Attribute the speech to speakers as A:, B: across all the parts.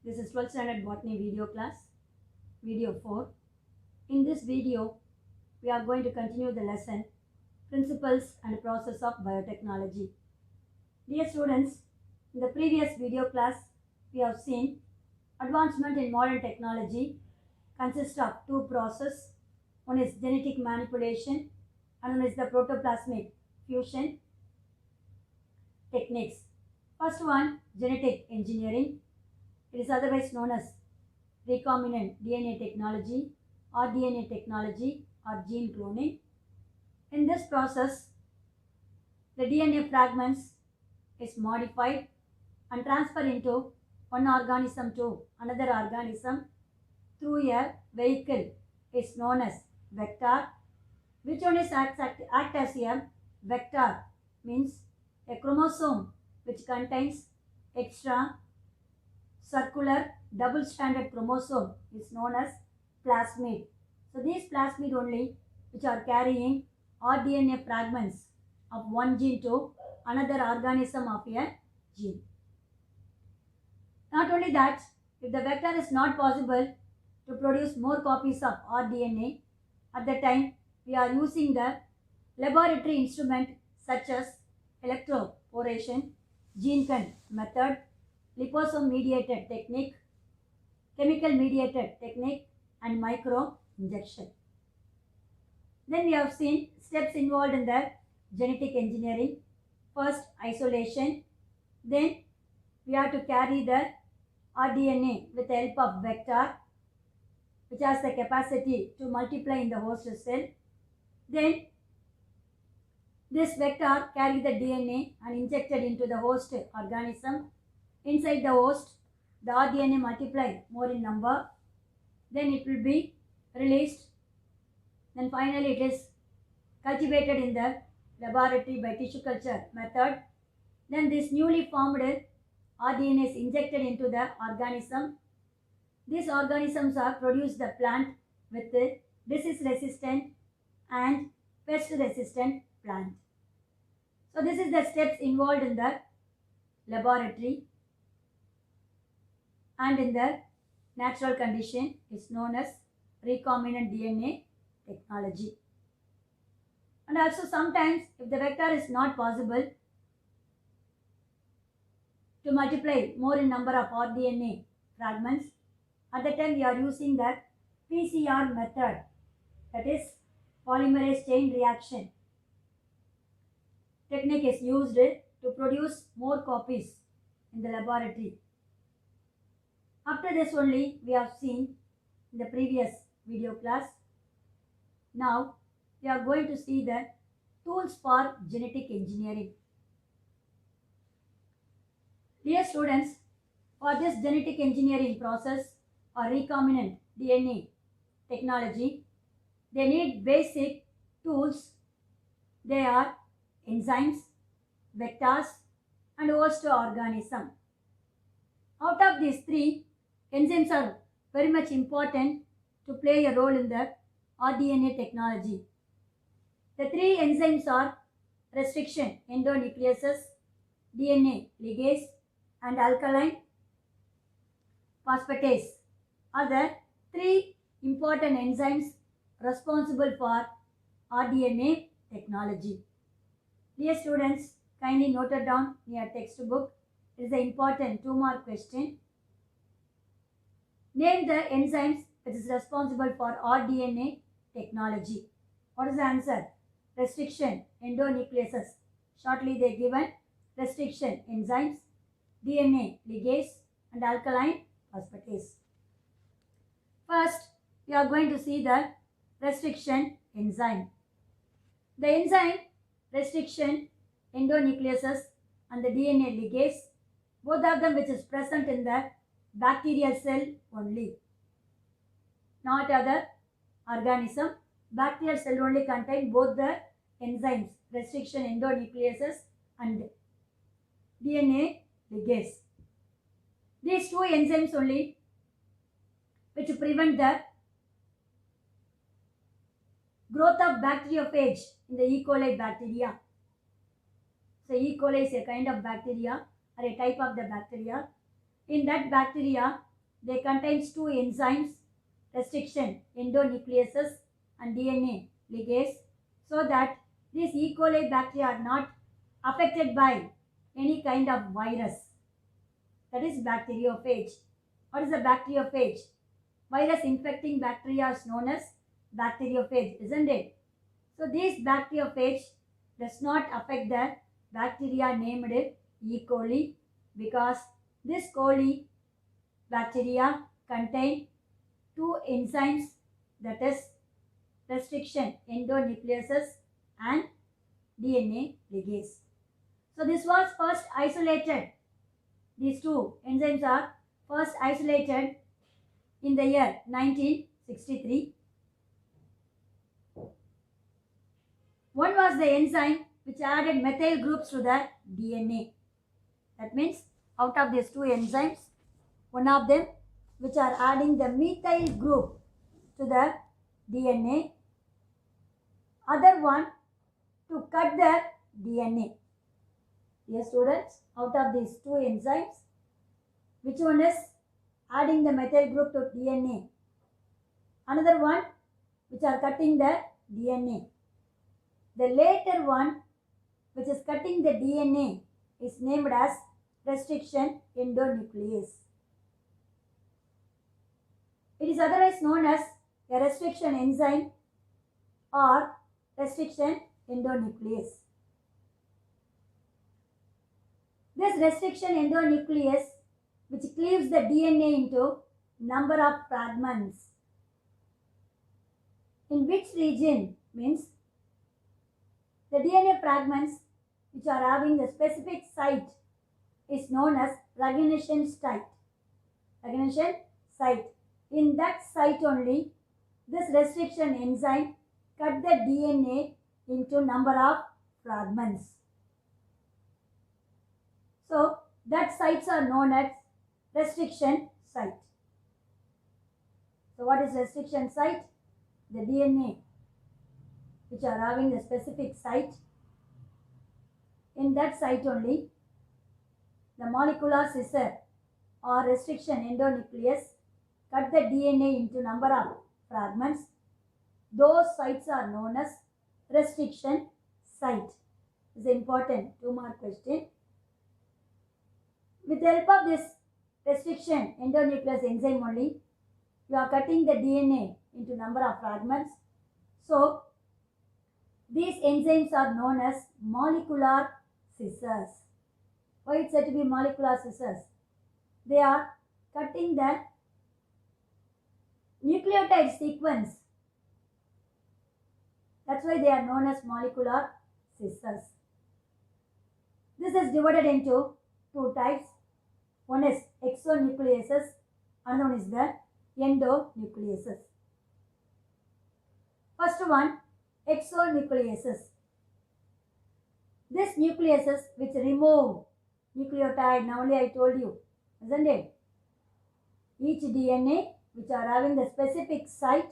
A: This is 12th standard botany video class, video 4. In this video, we are going to continue the lesson Principles and Process of Biotechnology. Dear students, in the previous video class, we have seen advancement in modern technology consists of two processes. One is genetic manipulation and one is the protoplasmic fusion techniques. First one, genetic engineering. It is otherwise known as recombinant DNA technology or DNA technology or gene cloning. In this process, the DNA fragments is modified and transferred into one organism to another organism through a vehicle is known as vector. Which one is act as a vector means a chromosome which contains extra circular double-stranded chromosome is known as plasmid. So these plasmid only which are carrying rDNA fragments of one gene to another organism of a gene. Not only that, if the vector is not possible to produce more copies of rDNA, at the time we are using the laboratory instrument such as electroporation, gene-con method, liposome mediated technique, chemical mediated technique and micro injection. Then we have seen steps involved in the genetic engineering. First, isolation. Then we have to carry the rDNA with the help of vector which has the capacity to multiply in the host cell. Then this vector carry the DNA and injected into the host organism. Inside the host, the rDNA multiply more in number. Then it will be released. Then finally it is cultivated in the laboratory by tissue culture method. Then this newly formed rDNA is injected into the organism. These organisms are produce the plant with the disease resistant and pest resistant plant. So this is the steps involved in the laboratory and in the natural condition is known as recombinant DNA technology. And also sometimes if the vector is not possible to multiply more in number of rDNA fragments, at the time we are using the PCR method, that is polymerase chain reaction technique is used to produce more copies in the laboratory. After this only we have seen in the previous video class. Now we are going to see the tools for genetic engineering. Dear students, for this genetic engineering process or recombinant DNA technology, they need basic tools. They are enzymes, vectors and host organism. Out of these three, enzymes are very much important to play a role in the rDNA technology. The three enzymes are restriction endonucleases, DNA ligase and alkaline phosphatase are the three important enzymes responsible for rDNA technology. Dear students, kindly note it down in your textbook. It is an important 2-mark question. Name the enzymes which is responsible for rDNA technology. What is the answer? Restriction endonucleases. Shortly they given restriction enzymes, DNA ligase and alkaline phosphatase. First, we are going to see the restriction enzyme. The enzyme restriction endonucleases and the DNA ligase, both of them which is present in the bacterial cell only, not other organism. Bacterial cell only contain both the enzymes restriction endonucleases and DNA ligase. These two enzymes only which prevent the growth of bacteriophage in the E. coli bacteria. So E. coli is a kind of bacteria or a type of the bacteria. In that bacteria, they contains two enzymes, restriction endonucleases and DNA ligase, so that these E. coli bacteria are not affected by any kind of virus. That is bacteriophage. What is a bacteriophage? Virus infecting bacteria is known as bacteriophage, isn't it? So this bacteriophage does not affect the bacteria named E. coli, because this coli bacteria contain two enzymes, that is restriction endonucleases and DNA ligase. So this was first isolated. These two enzymes are first isolated in the year 1963. One was the enzyme which added methyl groups to the DNA. That means out of these two enzymes, one of them which are adding the methyl group to the DNA, other one to cut the DNA. Dear students, out of these two enzymes, which one is adding the methyl group to DNA? Another one which are cutting the DNA. The later one which is cutting the DNA is named as restriction endonuclease. It is otherwise known as a restriction enzyme or restriction endonuclease. This restriction endonuclease, which cleaves the DNA into number of fragments. In which region? Means the DNA fragments which are having a specific site is known as Regnation site. Regnation site. In that site only, this restriction enzyme cut the DNA into number of fragments. So that sites are known as restriction site. So what is restriction site? The DNA which are having a specific site. In that site only, the molecular scissor or restriction endonuclease cut the DNA into number of fragments. Those sites are known as restriction site. This is important 2-mark question. With the help of this restriction endonuclease enzyme only, you are cutting the DNA into number of fragments. So these enzymes are known as molecular scissors. Why it's said to be molecular scissors? They are cutting the nucleotide sequence. That's why they are known as molecular scissors. This is divided into two types. One is exonucleases, another one is the endonucleases. First one, exonucleases. This nucleases which remove nucleotide, now only I told you, isn't it? Each DNA which are having the specific site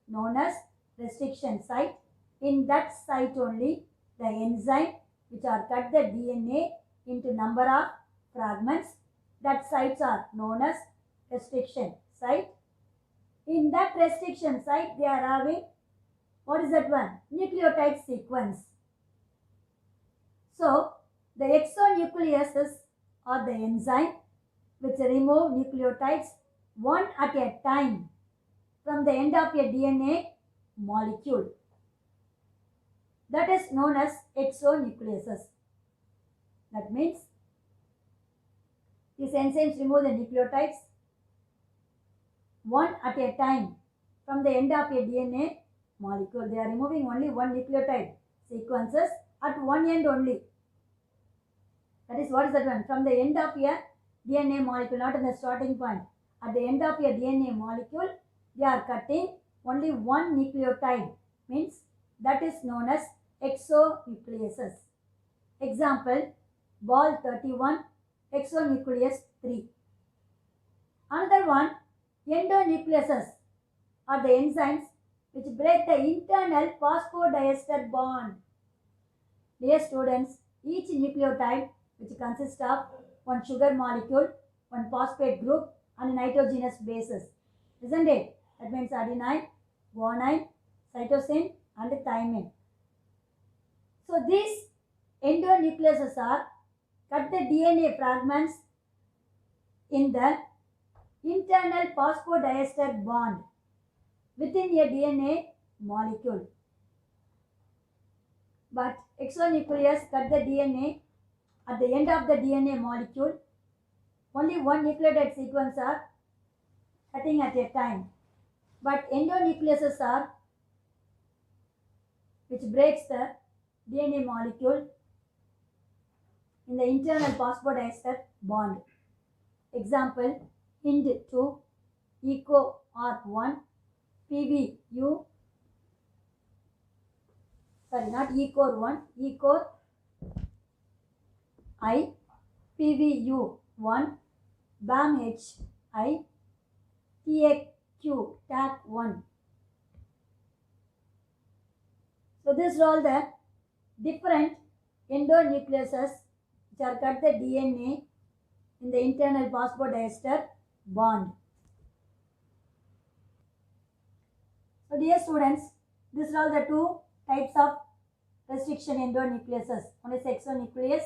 A: known as restriction site. In that site only, the enzyme which are cut the DNA into number of fragments, that sites are known as restriction site. In that restriction site, they are having, what is that one? Nucleotide sequence. So, the exonucleases are the enzyme which remove nucleotides one at a time from the end of a DNA molecule. That is known as exonucleases. That means these enzymes remove the nucleotides one at a time from the end of a DNA molecule. They are removing only one nucleotide sequences at one end only. That is, what is that one? From the end of a DNA molecule, not in the starting point. At the end of a DNA molecule, they are cutting only one nucleotide. Means that is known as exonucleases. Example, ball 31, exonuclease 3. Another one, endonucleases are the enzymes which break the internal phosphodiester bond. Dear students, each nucleotide which consists of one sugar molecule, one phosphate group and nitrogenous bases, isn't it? That means adenine, guanine, cytosine and thymine. So these endonucleases are cut the DNA fragments in the internal phosphodiester bond within a DNA molecule. But exonuclease cut the DNA at the end of the DNA molecule. Only one nucleotide sequence are cutting at a time. But endonucleases are which breaks the DNA molecule in the internal phosphodiester bond. Example, Hind2, EcoR1, PVU, not EcoR1, EcoR I, PVU1, BAMHI, TAQ, TAC1. So these are all the different endonucleases which are cut the DNA in the internal phosphodiester bond. So dear students, these are all the two types of restriction endonucleases. One is exonuclease,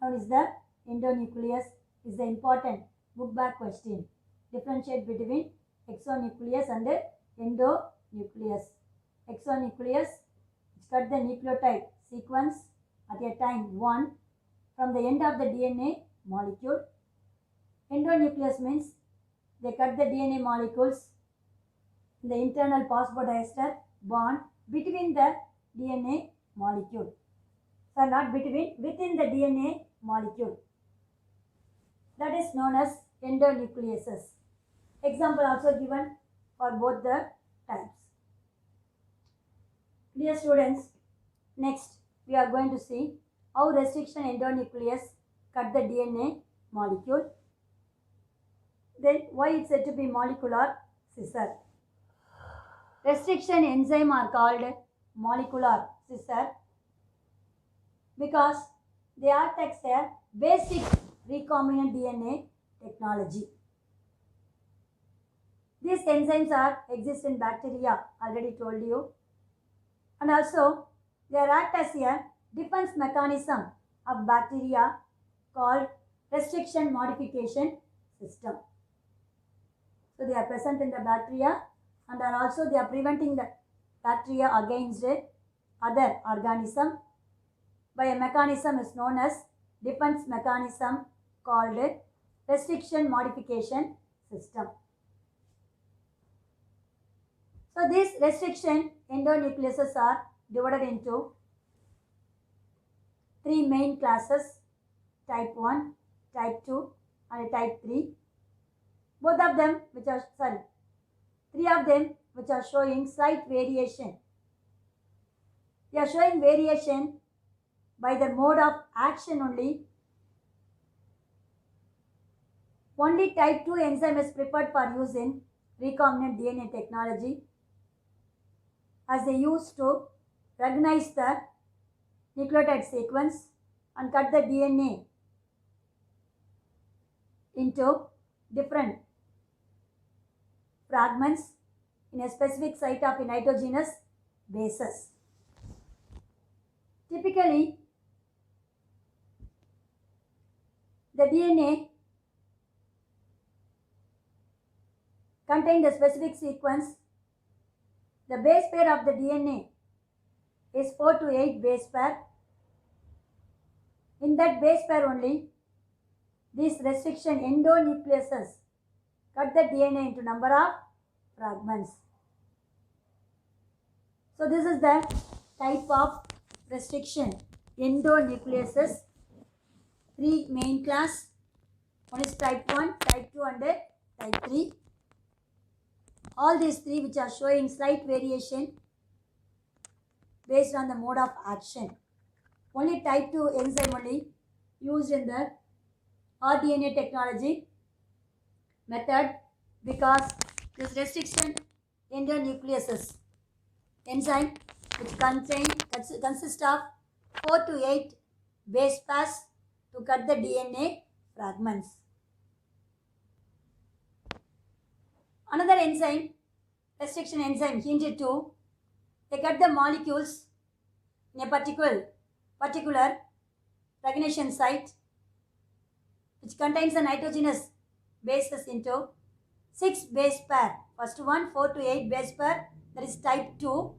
A: one is the endonuclease. Is the important book back question. Differentiate between exonuclease and endonuclease. Exonuclease which cut the nucleotide sequence at a time 1 from the end of the DNA molecule. Endonuclease means they cut the DNA molecules in the internal phosphodiester bond between the DNA molecule. So not between, within the DNA molecule. That is known as endonucleases. Example also given for both the types. Dear students, next we are going to see how restriction endonuclease cut the DNA molecule. Then why it is said to be molecular scissor. Restriction enzyme are called molecular scissor because they act as a basic recombinant DNA technology. These enzymes exist in bacteria, already told you, and also they act as a defense mechanism of bacteria called restriction modification system. So they are present in the bacteria and also they are preventing the bacteria against other organism by a mechanism is known as defense mechanism called restriction modification system. So these restriction endonucleases are divided into three main classes, type 1, type 2 and type 3. Both of them which are, three of them which are showing slight variation. They are showing variation by the mode of action only. Only type 2 enzyme is preferred for use in recombinant DNA technology as they use to recognize the nucleotide sequence and cut the DNA into different fragments in a specific site of nitrogenous bases. Typically, the DNA contains the specific sequence. The base pair of the DNA is 4 to 8 base pair. In that base pair only, these restriction endonucleases cut the DNA into number of fragments. So this is the type of restriction endonucleases. Three main class. One is type 1, type 2 and type 3. All these three which are showing slight variation based on the mode of action. Only type 2 enzyme only used in the rDNA technology method because this restriction endonucleases enzyme which consists of 4 to 8 base pairs to cut the DNA fragments. Another enzyme, restriction enzyme hinged to, they cut the molecules in a particular recognition site which contains the nitrogenous bases into 6 base pair. First one 4 to 8 base pair, that is type 2.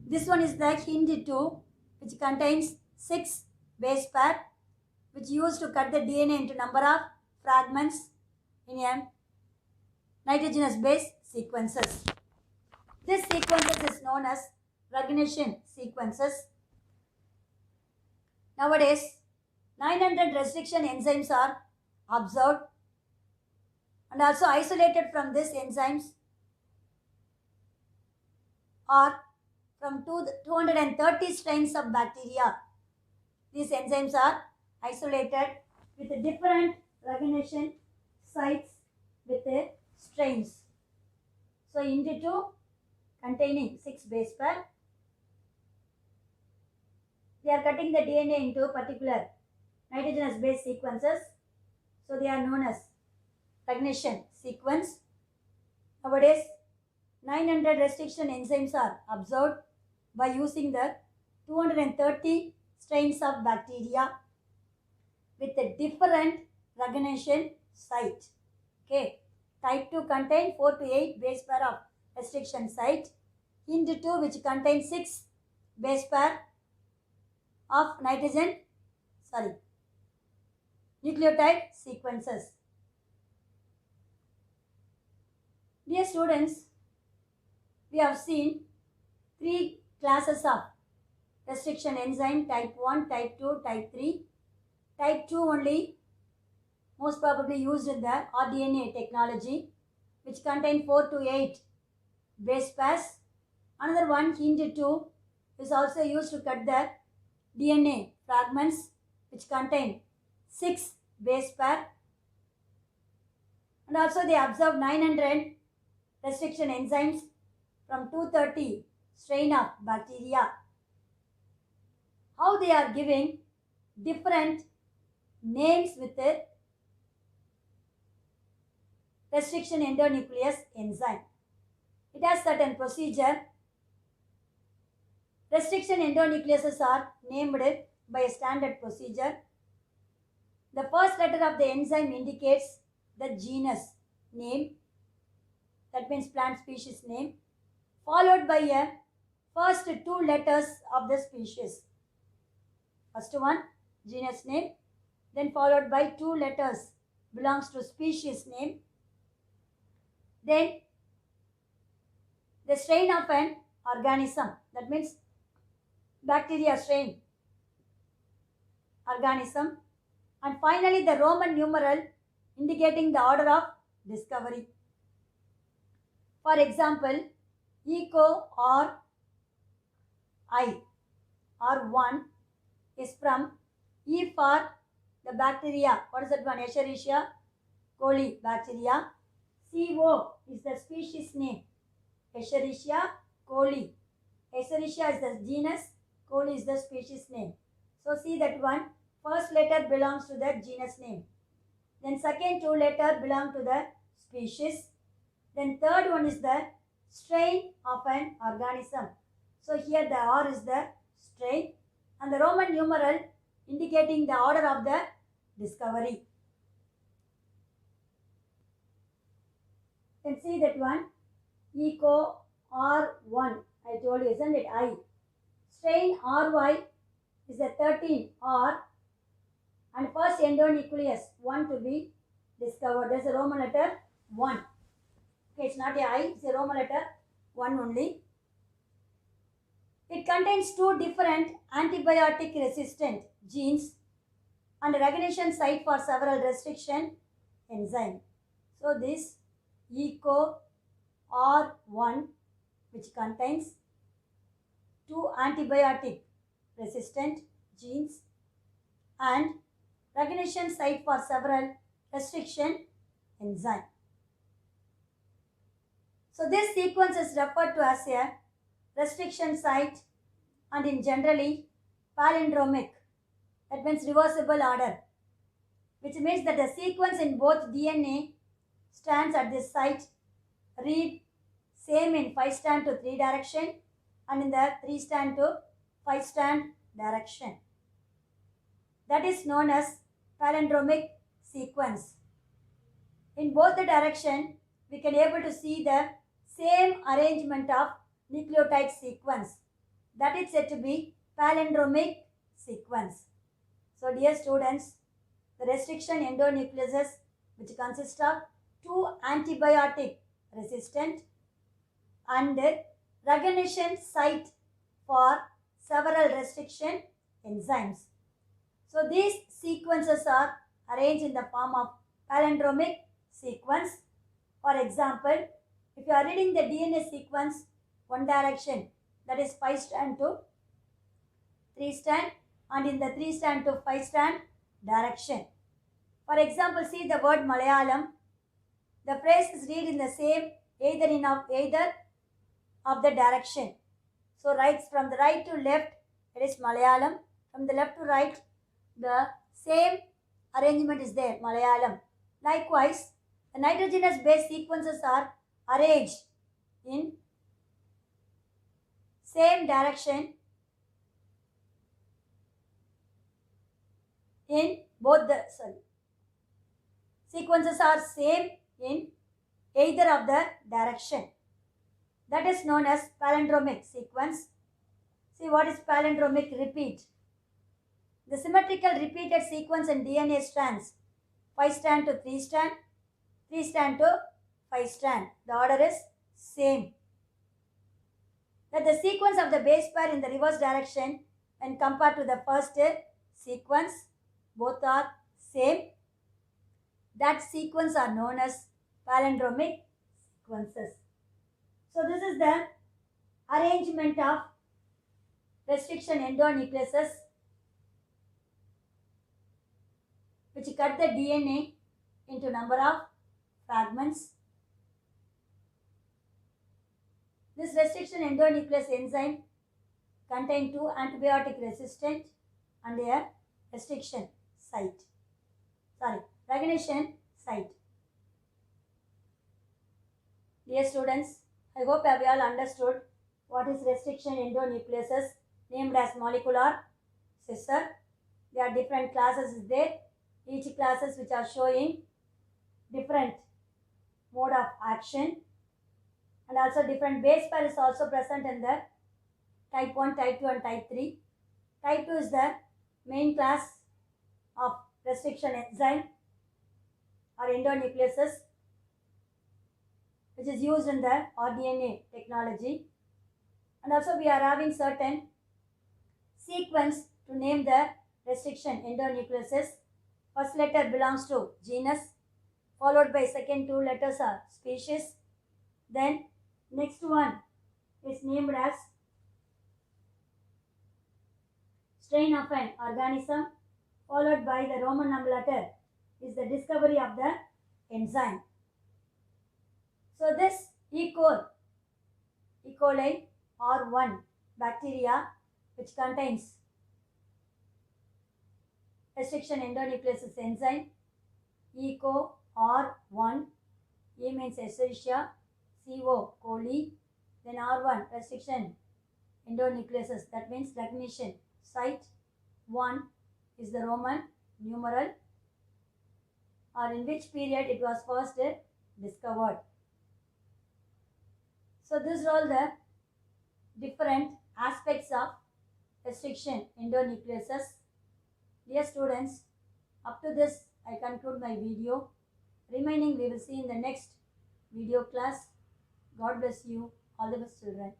A: This one is the hinged 2 which contains 6 base pair, which used to cut the DNA into number of fragments in a nitrogenous base sequences. This sequences is known as recognition sequences. Nowadays, 900 restriction enzymes are observed, and also isolated from these enzymes are from 230 strains of bacteria. These enzymes are isolated with different recognition sites with strains. So, into 2 containing 6 base pair, they are cutting the DNA into particular nitrogenous base sequences. So, they are known as recognition sequence. Nowadays, 900 restriction enzymes are observed by using the 230 strains of bacteria with a different recognition site. Okay, type 2 contain 4 to 8 base pair of restriction site, hinged 2 which contains 6 base pair of nucleotide sequences. Dear students, we have seen 3 classes of restriction enzyme, type 1, type 2, type 3. Type 2 only most probably used in the rDNA technology, which contain 4 to 8 base pairs. Another one, hinged 2, is also used to cut the DNA fragments which contain 6 base pair. And also they observed 900 restriction enzymes from 230 strain of bacteria. How they are giving different names with the restriction endonuclease enzyme. It has certain procedure. Restriction endonucleases are named by a standard procedure. The first letter of the enzyme indicates the genus name, that means plant species name, followed by a first 2 letters of the species. First one, genus name, then followed by 2 letters belongs to species name, then the strain of an organism, that means bacteria strain, organism, and finally the Roman numeral indicating the order of discovery. For example, ECO or I or 1 is from E for the bacteria. What is that one? Escherichia coli bacteria. CO is the species name. Escherichia coli. Escherichia is the genus, coli is the species name. So see that one, first letter belongs to the genus name. Then second 2 letter belong to the species. Then third one is the strain of an organism. So here the R is the strain and the Roman numeral indicating the order of the discovery. You can see that one, ECO R1, I told you, isn't it? I. Strain RY is a 13R and first endonuclease 1 to be discovered. There's a Roman letter 1. Okay, it's not a I, it's a Roman letter 1 only. It contains 2 different antibiotic resistant genes and a recognition site for several restriction enzymes. So this ECO R1, which contains 2 antibiotic resistant genes and recognition site for several restriction enzymes. So this sequence is referred to as a restriction site and in generally palindromic, that means reversible order, which means that the sequence in both DNA stands at this site read same in 5 strand to 3 direction and in the 3 strand to 5 strand direction. That is known as palindromic sequence. In both the direction, we can able to see the same arrangement of nucleotide sequence. That is said to be palindromic sequence. So dear students, the restriction endonucleases, which consists of 2 antibiotic resistant and recognition site for several restriction enzymes. So these sequences are arranged in the form of palindromic sequence. For example, if you are reading the DNA sequence one direction, that is 5 strand to 3 strand, and in the 3 strand to 5 strand direction. For example, see the word Malayalam. The phrase is read in the same either of the direction. So from the right to left, it is Malayalam. From the left to right, the same arrangement is there, Malayalam. Likewise, the nitrogenous base sequences are arranged in same direction in both the sequences are same in either of the direction. That is known as palindromic sequence. See what is palindromic repeat. The symmetrical repeated sequence in DNA strands, 5 strand to 3 strand, 3 strand to 5 strand. The order is same. That the sequence of the base pair in the reverse direction when compared to the first sequence, both are same. That sequence are known as palindromic sequences. So this is the arrangement of restriction endonucleases which cut the DNA into number of fragments. This restriction endonuclease enzyme contain 2 antibiotic resistant and a restriction site. Recognition site. Dear students, I hope you have all understood what is restriction endonucleases named as molecular scissor. There are different classes is there. Each classes which are showing different mode of action, and also different base pair is also present in the type 1, type 2 and type 3. Type 2 is the main class of restriction enzyme or endonucleases which is used in the rDNA technology, and also we are having certain sequence to name the restriction endonucleases. First letter belongs to genus, followed by second 2 letters are species. Then next one is named as strain of an organism, followed by the Roman number letter is the discovery of the enzyme. So this E. coli R1 bacteria which contains restriction endonucleases enzyme, E. R1, E means Escherichia, CO coli, then R1 restriction endonucleases, that means recognition site. 1 is the Roman numeral, or in which period it was first discovered. So these are all the different aspects of restriction endonucleases. Dear students, up to this I conclude my video. Remaining we will see in the next video class. God bless you. All the best, children.